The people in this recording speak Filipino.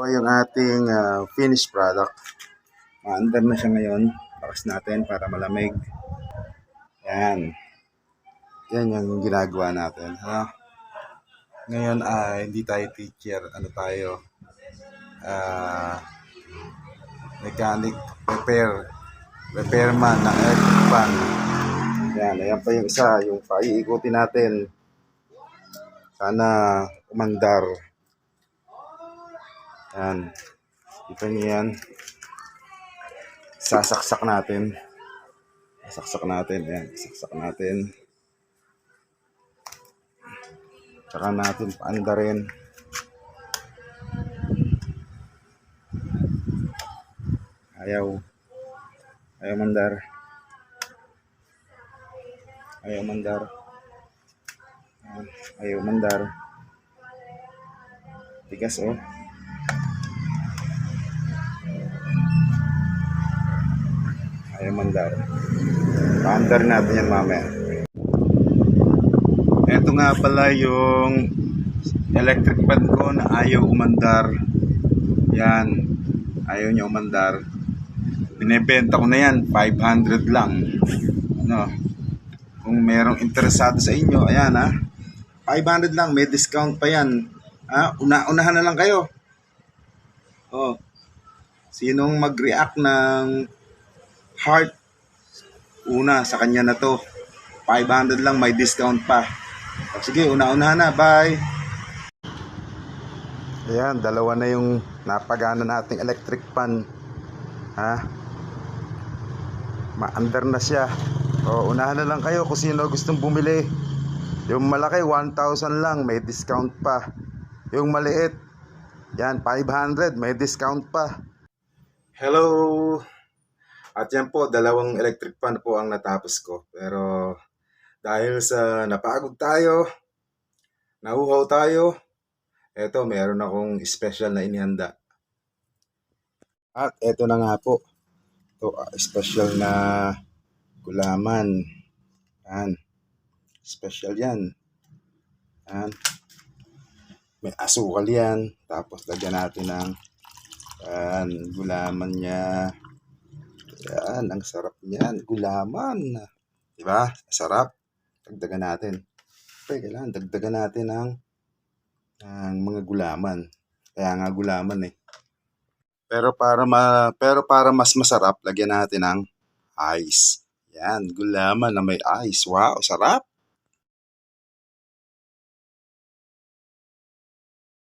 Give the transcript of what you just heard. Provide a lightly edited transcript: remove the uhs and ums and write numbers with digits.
Po yung ating finished product. Maandar na siya ngayon. Bakas natin para malamig. Yan. Yan yung ginagawa natin. Ha? Ngayon hindi tayo teacher. Ano tayo? Mechanic, repairman ng electric fan. Yan. Ayan pa yung isa. Yung paiikutin natin. Sana umandar. Yan. Kita niyo yan. Sasaksak natin. Sasaksak natin. Yan. Sasaksak natin. Tsaka natin paandarin. Ayaw mandar. Ayaw mandar. Ayaw mandar. Tigas oh. Ayaw mandar. Paandar natin yan mamaya. Ito nga pala yung electric fan ko na ayaw umandar. Yan. Ayaw niya umandar. Binebenta ko na yan. 500 lang. Ano? Kung merong interesado sa inyo, ayan ha. 500 lang. May discount pa yan. Ha? Unahan na lang kayo. Oh. Sinong mag-react ng heart? Una, sa kanya na to. 500 lang. May discount pa. Sige, una-unahan na. Bye! Ayan, dalawa na yung napagana nating electric fan. Ha? Maandar na siya. O, unahan na lang kayo kung sino gustong bumili. Yung malaki, 1,000 lang. May discount pa. Yung maliit, yan, 500. May discount pa. Hello! At yan po, dalawang electric fan po ang natapos ko. Pero dahil sa napagod tayo, nahuhaw tayo, eto, meron akong special na inihanda. At eto na nga po. Ito, special na gulaman. Yan. Special yan. Yan. May asukal yan. Tapos lagyan natin ng gulaman niya. Yan. Ang sarap niyan. Gulaman. Diba? Sarap. Dagdagan natin. Okay, kailangan dagdagan natin ng mga gulaman. Kaya nga gulaman eh. Pero para mas masarap, lagyan natin ng ice. Yan, gulaman na may ice. Wow, sarap.